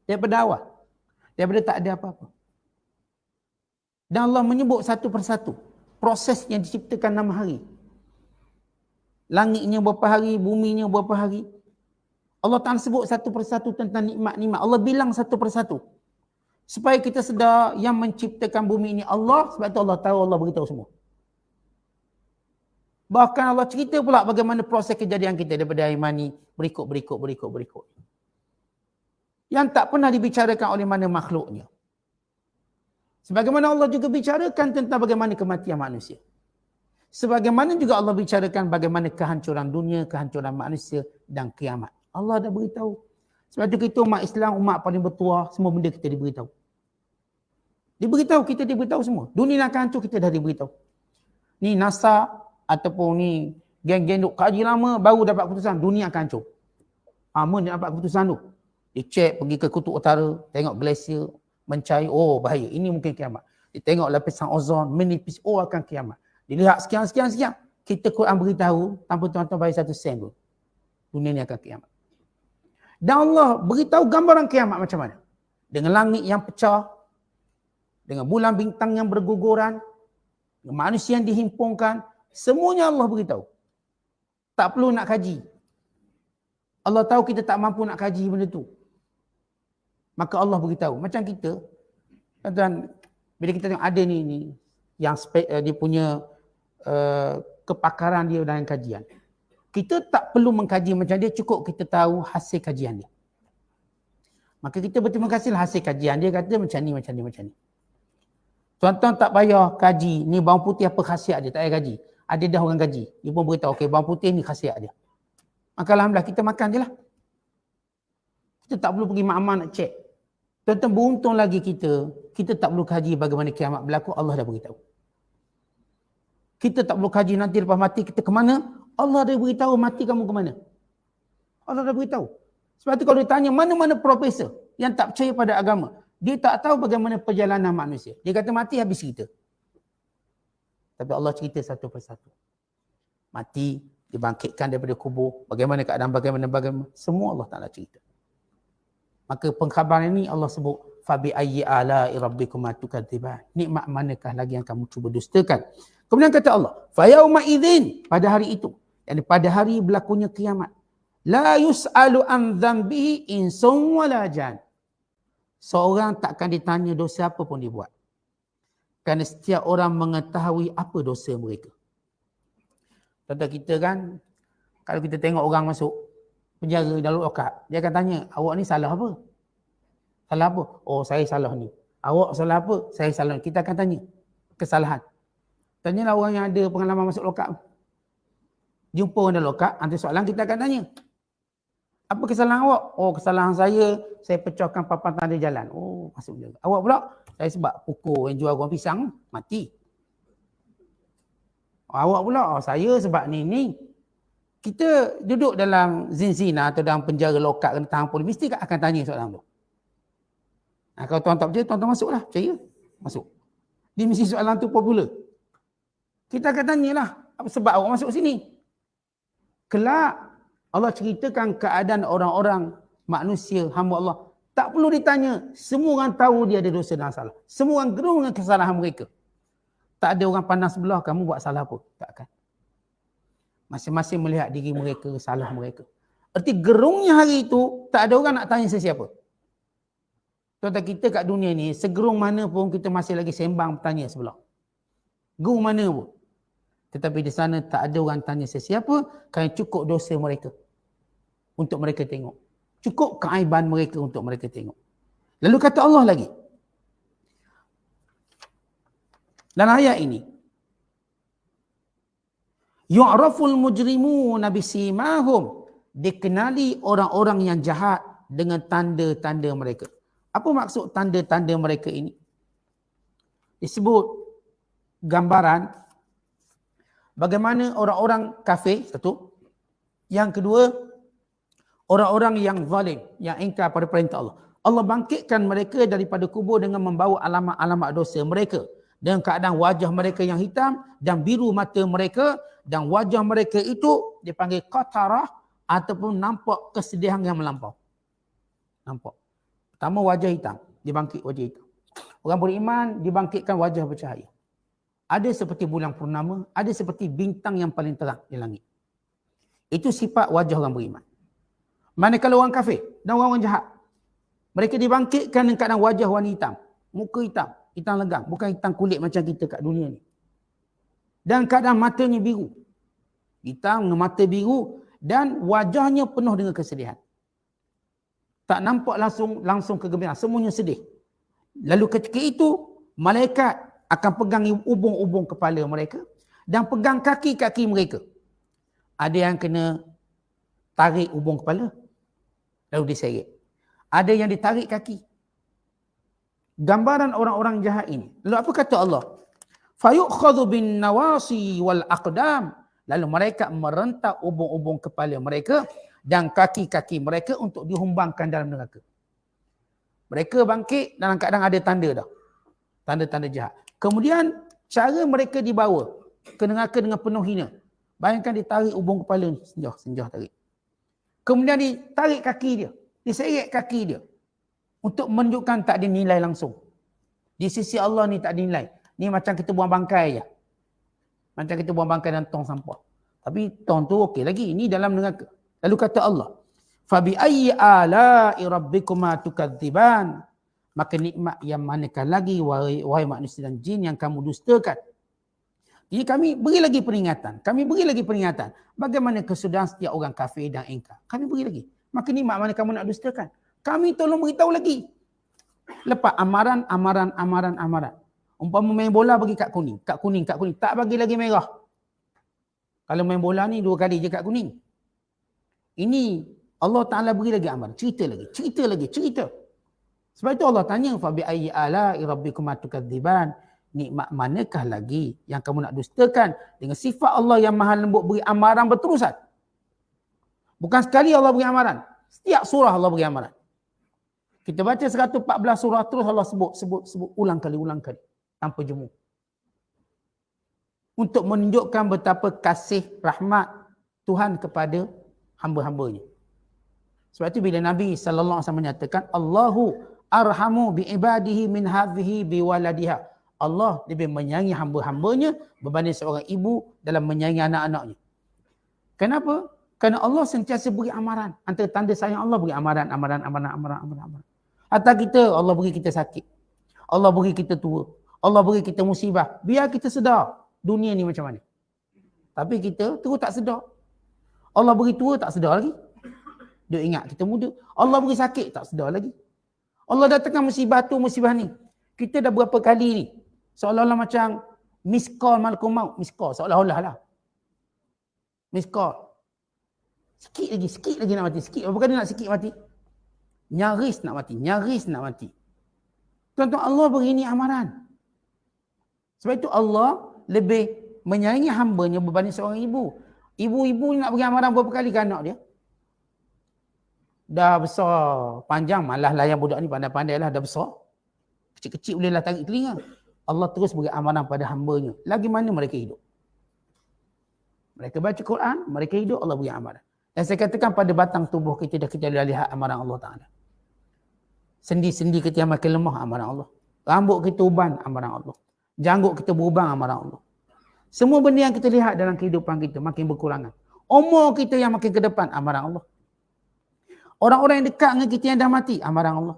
Daripada awal. Daripada tak ada apa-apa. Dan Allah menyebut satu persatu proses yang diciptakan 6 hari. Langitnya berapa hari, buminya berapa hari. Allah Ta'ala sebut satu persatu tentang nikmat-nikmat. Allah bilang satu persatu. Supaya kita sedar yang menciptakan bumi ini Allah, sebab itu Allah tahu, Allah beritahu semua. Bahkan Allah cerita pula bagaimana proses kejadian kita daripada air mani berikut. Yang tak pernah dibicarakan oleh mana makhluknya. Sebagaimana Allah juga bicarakan tentang bagaimana kematian manusia. Sebagaimana juga Allah bicarakan bagaimana kehancuran dunia, kehancuran manusia dan kiamat. Allah dah beritahu. Sebab itu kita umat Islam, umat paling bertuah, semua benda kita diberitahu. Kita diberitahu semua. Dunia akan hancur, kita dah diberitahu. Ni NASA ataupun ni geng-geng duk kaji lama baru dapat keputusan dunia akan hancur. Mana dapat keputusan tu? Dia cek pergi ke kutub utara, tengok glasier mencair, oh bahaya, ini mungkin kiamat. Dia tengok lapisan ozon menipis, oh akan kiamat. Dilihat sekian. Kita Quran beritahu tanpa tuan-tuan bayar 1 sen pun. Dunia ni akan kiamat. Dan Allah beritahu gambaran kiamat macam mana. Dengan langit yang pecah, dengan bulan bintang yang berguguran, dengan manusia yang dihimpunkan, semuanya Allah beritahu. Tak perlu nak kaji. Allah tahu kita tak mampu nak kaji benda tu. Maka Allah beritahu. Macam kita, tuan-tuan, bila kita tengok ada ni yang dia punya kepakaran dia dalam kajian. Kita tak perlu mengkaji macam dia, cukup kita tahu hasil kajian dia. Maka kita berterima kasih hasil kajian dia kata macam ni. Tuan-tuan tak payah kaji, ni bawang putih apa khasiat dia, tak payah kaji. Ada dah orang kaji. Dia pun beritahu, okey bawang putih ni khasiat dia. Maka alhamdulillah kita makan je lah. Kita tak perlu pergi mak-mak nak cek. Tuan-tuan beruntung lagi kita tak perlu kaji bagaimana kiamat berlaku, Allah dah beritahu. Kita tak perlu kaji nanti lepas mati kita ke mana, Allah dah beritahu mati kamu ke mana. Allah dah beritahu. Sebab tu kalau ditanya mana-mana profesor yang tak percaya pada agama, dia tak tahu bagaimana perjalanan manusia. Dia kata mati habis cerita. Tapi Allah cerita satu persatu. Mati, dibangkitkan daripada kubur, bagaimana keadaan, bagaimana. Semua Allah Ta'ala cerita. Maka pengkhabaran ini Allah sebut, Fabi ayyi ala'i rabbikuma tukadziban. Nikmat manakah lagi yang kamu cuba dustakan? Kemudian kata Allah, fa yauma idzin, pada hari itu, yakni pada hari berlakunya kiamat, la yus'alu an dzambihi insun wala jan. Seorang takkan ditanya dosa apa pun dia buat. Kerana setiap orang mengetahui apa dosa mereka. Contoh kita kan, kalau kita tengok orang masuk penjara dalam lokap, dia akan tanya, awak ni salah apa? Salah apa? Oh, saya salah ni. Awak salah apa? Saya salah ni. Kita akan tanya kesalahan. Tanyalah orang yang ada pengalaman masuk lokap. Jumpa orang dalam lokap, antara soalan kita akan tanya, apa kesalahan awak? Oh, kesalahan saya pecahkan papan tanda jalan. Oh, masuk penjara. Awak pula? Saya sebab pukul yang jual goreng pisang, mati. Awak pula? Oh, saya sebab ni. Kita duduk dalam zina atau dalam penjara lokal kena tahan polis, mesti akan tanya soalan tu. Kalau tuan tak percaya, tuan masuklah. Percaya? Masuk. Dia mesti soalan tu popular. Kita akan tanyalah, apa sebab awak masuk sini? Kelak Allah ceritakan keadaan orang-orang manusia, hamba Allah. Tak perlu ditanya. Semua orang tahu dia ada dosa dan salah. Semua orang gerung dengan kesalahan mereka. Tak ada orang pandang sebelah kamu buat salah apa. Takkan. Masing-masing melihat diri mereka, salah mereka. Erti gerungnya hari itu, tak ada orang nak tanya sesiapa. Tuan-tuan, kita kat dunia ni, segerung mana pun kita masih lagi sembang bertanya sebelah. Gerung mana pun. Tetapi di sana tak ada orang tanya sesiapa, kerana cukup dosa mereka untuk mereka tengok. Cukup keaiban mereka untuk mereka tengok. Lalu kata Allah lagi. Dalam ayat ini, yu'raful mujrimuna bisimahum, dikenali orang-orang yang jahat dengan tanda-tanda mereka. Apa maksud tanda-tanda mereka ini? Disebut gambaran bagaimana orang-orang kafir, satu. Yang kedua, orang-orang yang zalim, yang ingkar pada perintah Allah. Allah bangkitkan mereka daripada kubur dengan membawa alamat-alamat dosa mereka. Dengan keadaan wajah mereka yang hitam dan biru mata mereka, dan wajah mereka itu dipanggil qatarah ataupun nampak kesedihan yang melampau. Nampak. Pertama wajah hitam, dibangkit wajah hitam. Orang beriman dibangkitkan wajah bercahaya. Ada seperti bulan purnama, ada seperti bintang yang paling terang di langit. Itu sifat wajah orang beriman. Manakala orang kafir dan orang jahat, mereka dibangkitkan dengan keadaan wajah warna hitam, muka hitam, hitam legam, bukan hitam kulit macam kita kat dunia ni. Dan keadaan matanya biru. Hitam dengan mata biru dan wajahnya penuh dengan kesedihan. Tak nampak langsung kegembiraan, semuanya sedih. Lalu ketika itu, malaikat akan pegang ubung-ubung kepala mereka dan pegang kaki-kaki mereka. Ada yang kena tarik ubung kepala, lalu diseret. Ada yang ditarik kaki. Gambaran orang-orang jahat ini. Lalu apa kata Allah? Fayukhadhu bin nawasi wal aqdam. Lalu mereka merentak ubung-ubung kepala mereka dan kaki-kaki mereka untuk dihumbangkan dalam neraka. Mereka bangkit dalam keadaan ada tanda dah. Tanda-tanda jahat. Kemudian cara mereka dibawa ke neraka dengan penuh hina. Bayangkan ditarik ubung kepala ni, senjah tarik. Kemudian ditarik kaki dia, diseret kaki dia untuk menunjukkan tak ada nilai langsung. Di sisi Allah ni tak ada nilai. Ni macam kita buang bangkai je. Macam kita buang bangkai dalam tong sampah. Tapi tong tu okey lagi, ini dalam neraka. Lalu kata Allah, "Fabi ayyi ala'i rabbikuma tukadziban?" Maka nikmat yang manakah lagi wahai manusia dan jin yang kamu dustakan? Jadi kami beri lagi peringatan. Bagaimana kesudahan setiap orang kafir dan ingkar. Kami beri lagi. Maka nikmat mana kamu nak dustakan? Kami tolong beritahu lagi. Lepas amaran. Umpama main bola bagi kad kuning. Tak bagi lagi merah. Kalau main bola ni 2 kali je kad kuning. Ini Allah Ta'ala beri lagi amaran. Cerita lagi. Sebab itu Allah tanya, fa bi ayyi ala'i rabbikuma tukadziban? Nikmat manakah lagi yang kamu nak dustakan? Dengan sifat Allah yang Maha Lembut beri amaran berterusan. Bukan sekali Allah beri amaran. Setiap surah Allah beri amaran. Kita baca 114 surah terus Allah sebut ulang kali tanpa jemu. Untuk menunjukkan betapa kasih rahmat Tuhan kepada hamba-hambanya. Sebab itu bila Nabi sallallahu alaihi wasallam menyatakan Allahu arhamu bi ibadihi min hadhihi bi waladiha. Allah lebih menyayangi hamba-hambanya berbanding seorang ibu dalam menyayangi anak-anaknya. Kenapa? Kerana Allah sentiasa beri amaran. Antara tanda sayang Allah beri amaran. Hatta kita, Allah beri kita sakit. Allah beri kita tua. Allah beri kita musibah. Biar kita sedar dunia ni macam mana. Tapi kita terus tak sedar. Allah beri tua tak sedar lagi. Dia ingat kita muda. Allah beri sakit tak sedar lagi. Allah datangkan musibah tu, musibah ni. Kita dah berapa kali ni. Seolah-olah macam miss call malakul maut. Miss call seolah-olah lah. Miss call. Sikit lagi nak mati. Berapa kali nak sikit mati? Nyaris nak mati. Tuan-tuan, Allah beri ni amaran. Sebab itu Allah lebih menyayangi hambanya berbanding seorang ibu. Ibu-ibu nak beri amaran berapa kali ke anak dia? Dah besar, panjang, malah layan budak ni pandai-pandai lah, dah besar. Kecil-kecil bolehlah tarik telinga. Allah terus beri amaran pada hamba-Nya. Lagi mana mereka hidup? Mereka baca Quran, mereka hidup, Allah beri amaran. Dan saya katakan pada batang tubuh kita dah kita dah lihat amaran Allah Ta'ala. Sendi-sendi kita yang makin lemah, amaran Allah. Rambut kita uban, amaran Allah. Janggut kita berubang, amaran Allah. Semua benda yang kita lihat dalam kehidupan kita makin berkurangan. Umur kita yang makin ke depan, amaran Allah. Orang-orang yang dekat dengan kita yang dah mati, amaran Allah.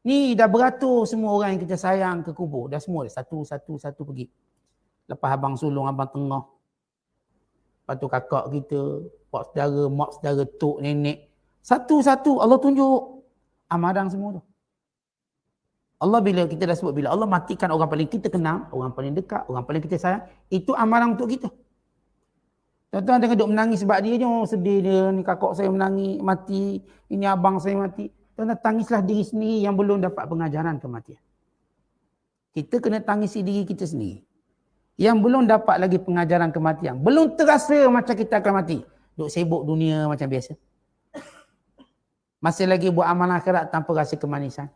Ni dah beratur semua orang yang kita sayang ke kubur. Dah semua, satu-satu pergi. Lepas abang sulung, abang tengah. Lepas tu kakak kita, pak saudara, mak saudara, tok, nenek. Satu-satu Allah tunjuk amaran semua tu. Allah bila kita dah sebut, bila Allah matikan orang paling kita kenal, orang paling dekat, orang paling kita sayang, itu amaran untuk kita. Tuan-tuan jangan duduk menangis sebab dia je, oh, sedih dia, ni kakak saya menangis, mati, ini abang saya mati. Tuan-tuan tangislah diri sendiri yang belum dapat pengajaran kematian. Kita kena tangisi diri kita sendiri. Yang belum dapat lagi pengajaran kematian. Belum terasa macam kita akan mati. Duk sibuk dunia macam biasa. Masih lagi buat amal akhirat tanpa rasa kemanisan.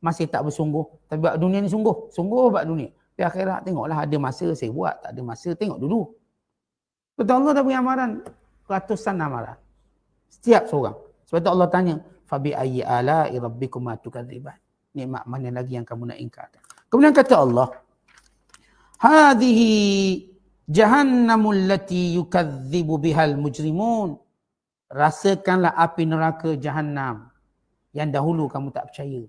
Masih tak bersungguh. Tapi buat dunia ni sungguh. Sungguh buat dunia. Tapi akhirat tengoklah, ada masa saya buat, tak ada masa tengok dulu. Betul, Allah dah beri amaran. Ratusan amaran. Setiap seorang. Sebab tu Allah tanya, Fabi ayyi ala'i rabbikuma tukadziban. Nikmat mana lagi yang kamu nak ingkarkan? Kemudian kata Allah, Hadhihi jahannamul lati yukadzibu bihal mujrimun. Rasakanlah api neraka jahannam yang dahulu kamu tak percaya.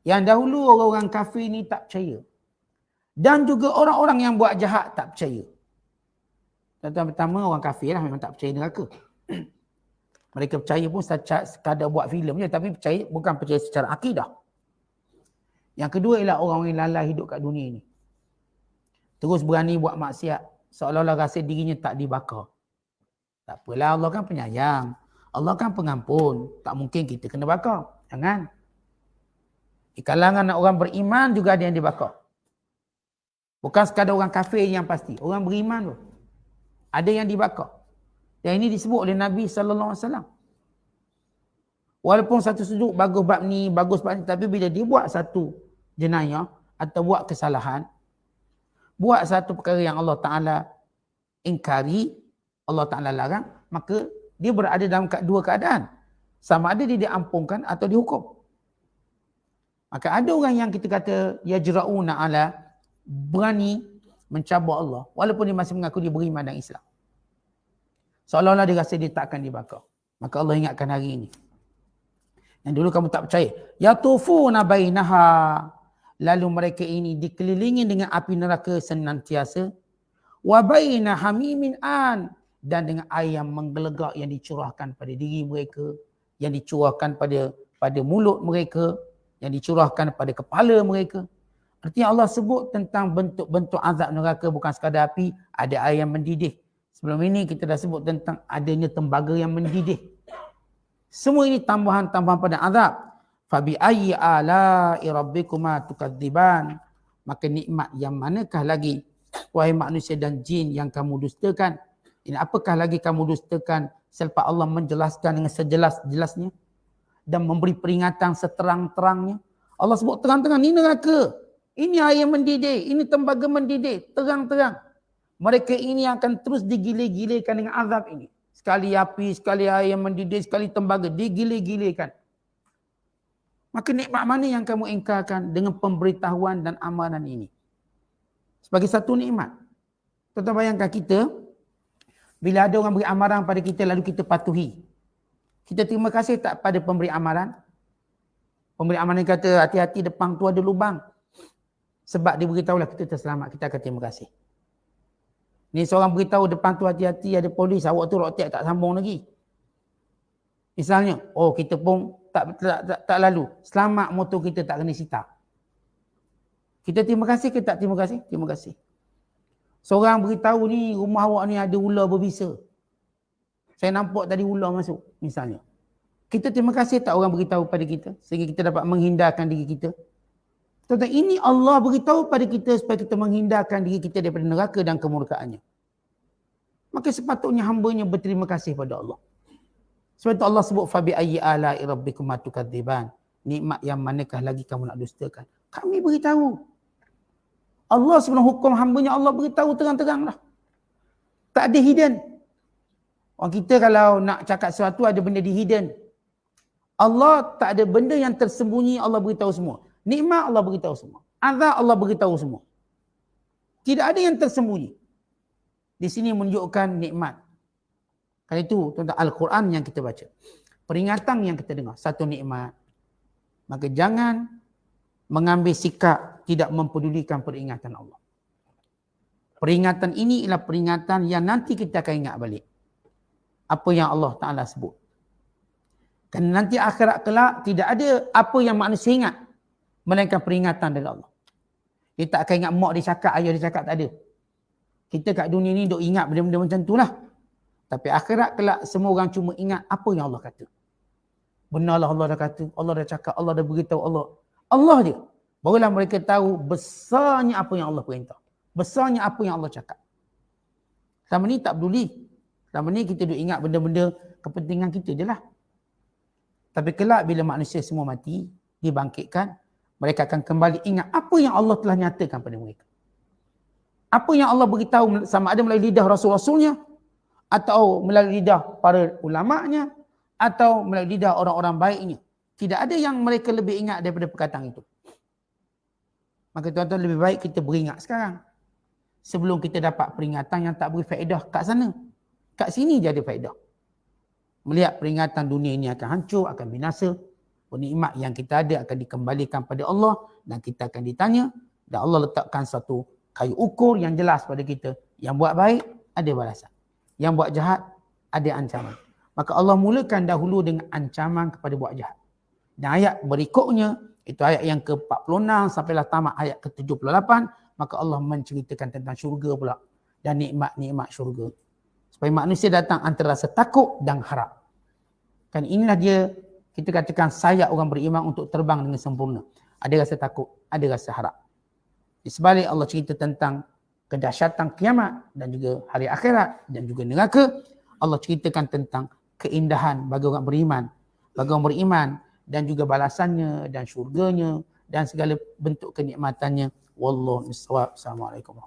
Yang dahulu orang-orang kafir ni tak percaya. Dan juga orang-orang yang buat jahat tak percaya. Contoh pertama, orang kafir lah memang tak percaya neraka. Mereka percaya pun sekadar buat filem je, tapi percaya bukan percaya secara akidah. Yang kedua ialah orang-orang yang lalai hidup kat dunia ni. Terus berani buat maksiat, seolah-olah rasa dirinya tak dibakar. Tak apalah, Allah kan penyayang. Allah kan pengampun. Tak mungkin kita kena bakar. Jangan. Di kalangan orang beriman juga ada yang dibakar. Bukan sekadar orang kafir yang pasti. Orang beriman pun ada yang dibakar. Dan ini disebut oleh Nabi SAW. Walaupun satu sudut bagus bab ni, bagus bab ni, tapi bila dia buat satu jenayah atau buat kesalahan, buat satu perkara yang Allah Ta'ala ingkari, Allah Ta'ala larang, maka dia berada dalam dua keadaan. Sama ada dia diampunkan atau dihukum. Maka ada orang yang kita kata yajra'una ala, berani mencabar Allah walaupun dia masih mengaku dia beriman dan Islam. Seolah-olah dia rasa dia tak akan dibakar. Maka Allah ingatkan hari ini. Yang dulu kamu tak percaya. Yatufuna bainaha. Lalu mereka ini dikelilingi dengan api neraka senantiasa. Wa baina hamimin an. Dan dengan air yang menggelegak yang dicurahkan pada diri mereka. Yang dicurahkan pada mulut mereka. Yang dicurahkan pada kepala mereka. Artinya Allah sebut tentang bentuk-bentuk azab neraka bukan sekadar api, ada air yang mendidih. Sebelum ini kita dah sebut tentang adanya tembaga yang mendidih. Semua ini tambahan-tambahan pada azab. Fabi ayyi ala'i rabbikuma tukadziban. Maka nikmat yang manakah lagi, wahai manusia dan jin, yang kamu dustakan? Ini apakah lagi kamu dustakan selepas Allah menjelaskan dengan sejelas-jelasnya dan memberi peringatan seterang-terangnya? Allah sebut terang-terang, ini neraka. Ini air mendidih, ini tembaga mendidih, terang-terang. Mereka ini akan terus digile-gilekan dengan azab ini. Sekali api, sekali air mendidih, sekali tembaga, digile-gilekan. Maka nikmat mana yang kamu ingkarkan dengan pemberitahuan dan amaran ini? Sebagai satu nikmat. Tuan-tuan bayangkan kita, bila ada orang beri amaran pada kita lalu kita patuhi. Kita terima kasih tak pada pemberi amaran? Pemberi amaran kata, hati-hati depan tu ada lubang. Sebab dia beritahulah kita terselamat, kita akan terima kasih. Ni seorang beritahu depan tu hati-hati ada polis, awak tu rotek tak sambung lagi. Misalnya, oh kita pun tak lalu, selamat motor kita tak kena sita. Kita terima kasih ke tak terima kasih? Terima kasih. Seorang beritahu ni rumah awak ni ada ular berbisa. Saya nampak tadi ular masuk misalnya. Kita terima kasih tak orang beritahu pada kita sehingga kita dapat menghindarkan diri kita. Tuan-tuan, ini Allah beritahu pada kita supaya kita menghindarkan diri kita daripada neraka dan kemurkaannya. maka sepatutnya hambanya berterima kasih pada Allah. Sebab itu Allah sebut fabi ayyi ala'i rabbikuma tukadziban. Nikmat yang manakah lagi kamu nak dustakan? Kami beritahu. Allah sebelum hukum hambanya, Allah beritahu terang-terang lah. Tak ada hidden. Orang kita kalau nak cakap sesuatu ada benda di hidden. Allah tak ada benda yang tersembunyi, Allah beritahu semua. Nikmat Allah beritahu semua. Azab Allah beritahu semua. Tidak ada yang tersembunyi. Di sini menunjukkan nikmat. Karena itu tentang Al-Quran yang kita baca. Peringatan yang kita dengar. Satu nikmat. Maka jangan mengambil sikap tidak mempedulikan peringatan Allah. Peringatan ini ialah peringatan yang nanti kita akan ingat balik. Apa yang Allah Ta'ala sebut. Kerana nanti akhirat kelak tidak ada apa yang manusia ingat. Melainkan peringatan dari Allah. Dia tak akan ingat mak dia cakap, ayah dia cakap, tak ada. Kita kat dunia ni duk ingat benda-benda macam tu lah. Tapi akhirat kelak semua orang cuma ingat apa yang Allah kata. Benarlah Allah dah kata, Allah dah cakap, Allah dah beritahu Allah. Allah je. Barulah mereka tahu besarnya apa yang Allah perintah. Besarnya apa yang Allah cakap. Selama ni tak peduli. Selama ni kita duk ingat benda-benda kepentingan kita je lah. Tapi kelak bila manusia semua mati, dibangkitkan, mereka akan kembali ingat apa yang Allah telah nyatakan pada mereka. Apa yang Allah beritahu sama ada melalui lidah Rasul-Rasulnya, atau melalui lidah para ulama'nya, atau melalui lidah orang-orang baiknya. Tidak ada yang mereka lebih ingat daripada perkataan itu. Maka tuan-tuan lebih baik kita beringat sekarang. Sebelum kita dapat peringatan yang tak beri faedah kat sana. Kat sini je ada faedah. Melihat peringatan dunia ini akan hancur, akan binasa. Nikmat yang kita ada akan dikembalikan pada Allah dan kita akan ditanya. Dan Allah letakkan satu kayu ukur yang jelas pada kita. Yang buat baik, ada balasan. Yang buat jahat, ada ancaman. Maka Allah mulakan dahulu dengan ancaman kepada buat jahat. Dan ayat berikutnya, itu ayat yang ke-46 sampailah tamat ayat ke-78. Maka Allah menceritakan tentang syurga pula. Dan nikmat-nikmat syurga. Supaya manusia datang antara rasa takut dan harap. Kan inilah dia, kita katakan sayap orang beriman untuk terbang dengan sempurna. Ada rasa takut, ada rasa harap. Di sebalik Allah cerita tentang kedahsyatan kiamat dan juga hari akhirat dan juga neraka, Allah ceritakan tentang keindahan bagi orang beriman. Bagi orang beriman dan juga balasannya dan syurganya dan segala bentuk kenikmatannya. Wallahu a'lam. Assalamualaikum.